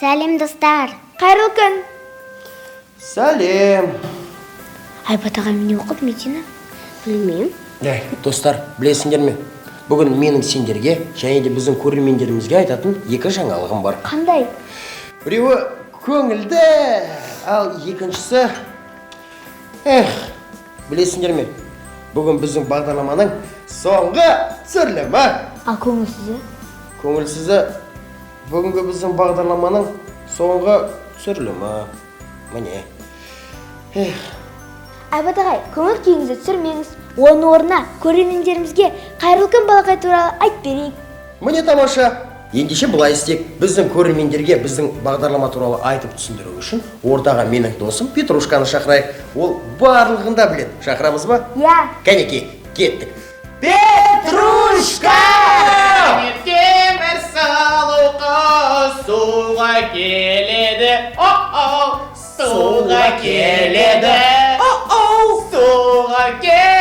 Сәлем, достар. Қайырлы күн. Сәлем. Айбат ағам не оқып, Медина? Білмеймін. Достар, білесіңдер ме? Бүгін менің сендерге және де біздің көрермендерімізге айтатын екі жаңалығым бар. Қандай? Біреуі көңілді, ал екіншісі... білесіңдер ме? Бүгін біздің бағдарламаның соңғы түсірілімі. Ал көңілсізі? Көңілсізі бүгінгі біздің бағдарламаның соңғы түсірілімі. Міне. Айбат ағай, көңіл күйіңізді түсірмеңіз. Оның орнына көрермендерімізге қайырлы күн балақай туралы айтып берейік. Міне тамаша. Ендеше былай істейік. Біздің көрермендерге біздің бағдарлама туралы айтып түсіндіру үшін ортаға менің досым Петрушканы шақырайық. Ол барлығын да біледі. Шақырамыз ба? Иә. Кәнекей, кеттік. Петрушка! Темір салуқы суға келеді. Суға келеді. Суға келеді.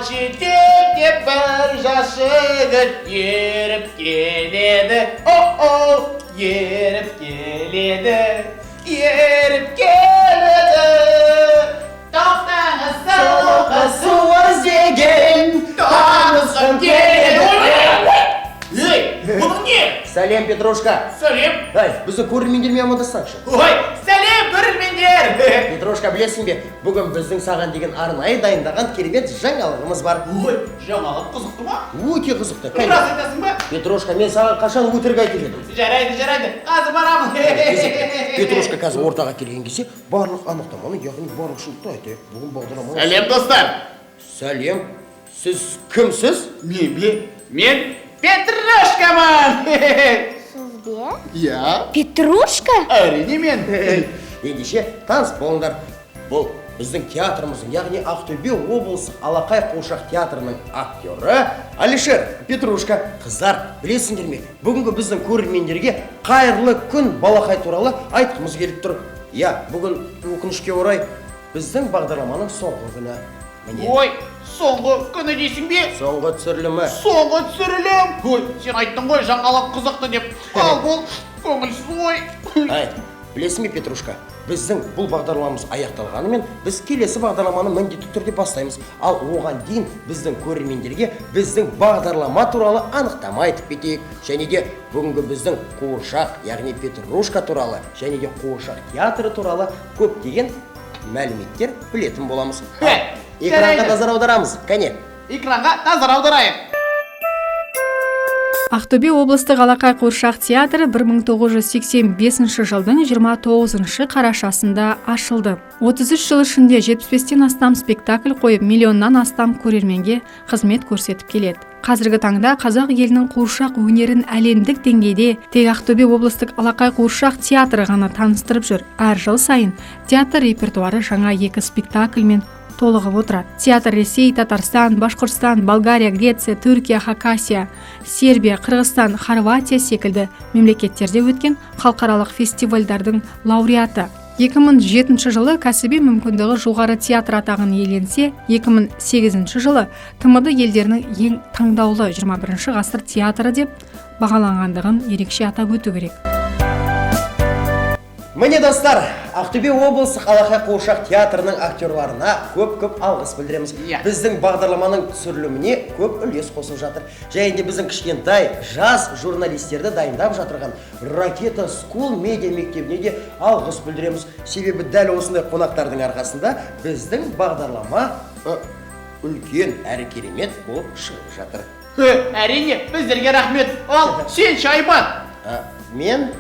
Жетек деп бір жас жігіт еріп келеді. Еріп келеді. Еріп келеді. Тоқтаңыз салуқы су іздеген. Танысқым келеді. Бұның не? Сәлем, Петрушка. Сәлем. Біздің көрермендермен амандасаңшы. Сәлем, көрермендер. Петрушка, білесің бе, бүгін біздің саған деген арнайы дайындаған керемет жаңалығымыз бар. Жаңалық қызықты ма? Өте қызықты. Рас айтасың ба? Петрушка, мен саған қашан өтірік айтып едім? Жарайды. Қазір барамын. Петрушка қазір ортаға келген кезде барлық анықтаманы, яғни барлық шылтты айтайық. Бүгін бағдарлама. Сәлем, достар. Сәлем. Сіз кімсіз? Мен Петрушкамын. Сіз бе? Я? Петрушка? Әрине мен. Ендеше таныс болыңдар. Бұл біздің театрымыздың, яғни Ақтөбе облыстық Алақай қуыршақ театрының актері Алишер. Петрушка. Қыздар, білесіңдер ме? Бүгінгі біздің көрермендерге қайырлы күн балақай туралы айтқымыз келіп тұр. Я, бүгін өкінішке орай біздің бағдарламаның соңғы күні. Соңғы күні дейсің бе? Соңғы түсірілімі. Соңғы түсірілім. Сен айттың ғой, жаңалық қызықты деп. Ал бұл көңілсіз Білесің бе, Петрушка, біздің бұл бағдарламамыз аяқталғанымен біз келесі бағдарламаны міндетті түрде бастаймыз. Ал оған дейін біздің көрермендерге біздің бағдарлама туралы анықтама айтып кетейік. Және де бүгінгі біздің қуыршақ, яғни Петрушка туралы, және де қуыршақ театры туралы көптеген мәліметтер білетін боламыз. Экранға назар аударамыз, кәне. Экранға назар аударайық. Ақтөбе облыстық Алақай қуыршақ театры 1985 жылдың 29 қарашасында ашылды. 33 жыл ішінде 75-тен астам спектакль қойып, миллионнан астам көрерменге қызмет көрсетіп келеді. Қазіргі таңда қазақ елінің қуыршақ өнерін әлемдік деңгейде тек Ақтөбе облыстық Алақай қуыршақ театры ғана таныстырып жүр. Әр жыл сайын театр репертуары жаңа 2 спектакльмен толығып отырады. Театр Ресей, Татарстан, Башқұртстан, Болгария, Греция, Түркия, Хакасия, Сербия, Қырғызстан, Хорватия секілді мемлекеттерде өткен халықаралық фестивальдардың лауреаты. 2007 жылы кәсіби мүмкіндігі жоғары театр атағын иеленсе, 2008 жылы ТМД елдерінің ең таңдаулы 21 ғасыр театры деп бағаланғандығын ерекше атап өту керек. Міне достар, Ақтөбе облыстық Алақай қуыршақ театрының актерларына көп алғыс білдіреміз. Біздің бағдарламаның түсіріліміне көп үлес қосып жатыр. Және де біздің кішкентай жас журналистерді дайындап жатырған Ракета School медиа мектебіне де алғыс білдіреміз. Себебі дәл осындай қонақтардың арқасында біздің бағдарлама үлкен әрі керемет болып шығып жатыр. Әрине, біздерге рахмет. Ал сен Айбат. Мен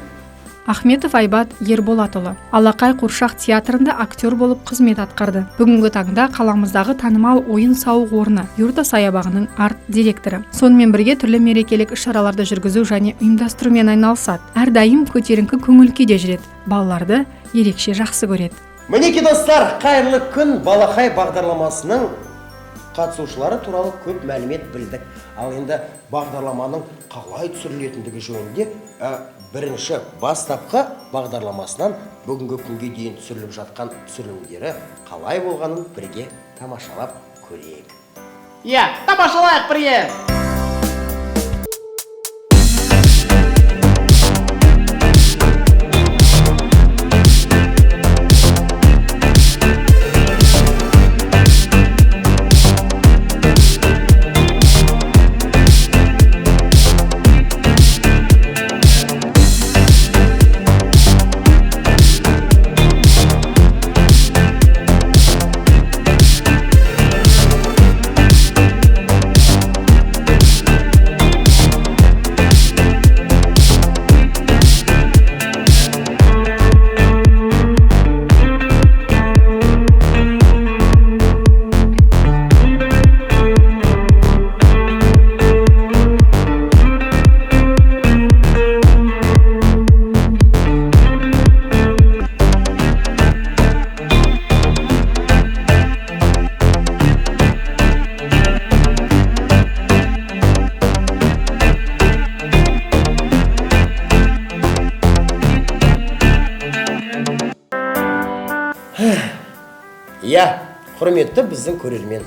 Ахметов Айбат Ерболатұлы. Алақай қуыршақ театрында актер болып қызмет атқарды. Бүгінгі таңда қаламыздағы танымал ойын-сауық орны Юрта саябағының арт директоры. Сонымен бірге түрлі мерекелік іс-шараларды жүргізу және ұйымдастырумен айналысады. Әрдайым көтеріңкі көңіл күйде жүреді. Балаларды ерекше жақсы көреді. Мінеки достар, қайырлы күн балақай бағдарламасының қатысушылары туралы көп мәлімет білдік. Ал енді бағдарламаның қалай түсірілетіндігі жөнінде бірінші бастапқы бағдарламасынан бүгінгі күнге дейін түсіріліп жатқан түсірілімдері қалай болғанын бірге тамашалап көрейік. Иә, тамашалайық бірге. Иә, құрметті біздің көрермен.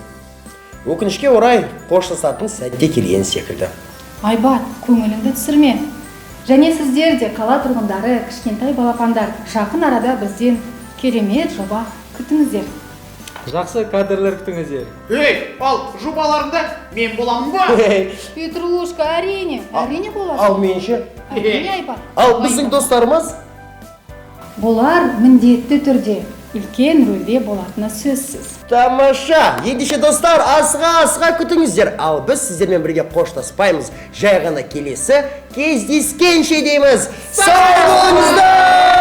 Өкінішке орай қоштасатын сәтте келген секілді. Айбат, көңіліңді түсірме. Және сіздер де қала тұрғындары, кішкентай балапандар, жақын арада бізден керемет жоба күтіңіздер. Жақсы кадрлар күтіңіздер. Ей, ал жобаларында мен боламын ба? Петрушка, әрине болады. Ал менше? Әрине, Айбат. Ал біздің достарымыз? Бұлар міндетті түрде үлкен рөлде болатыны сөзсіз. Тамаша! Ендеше достар, асыға күтіңіздер. Ал біз сіздермен бірге қоштаспаймыз. Жай ғана келесі кездескенше дейміз. Сау болыңыздар!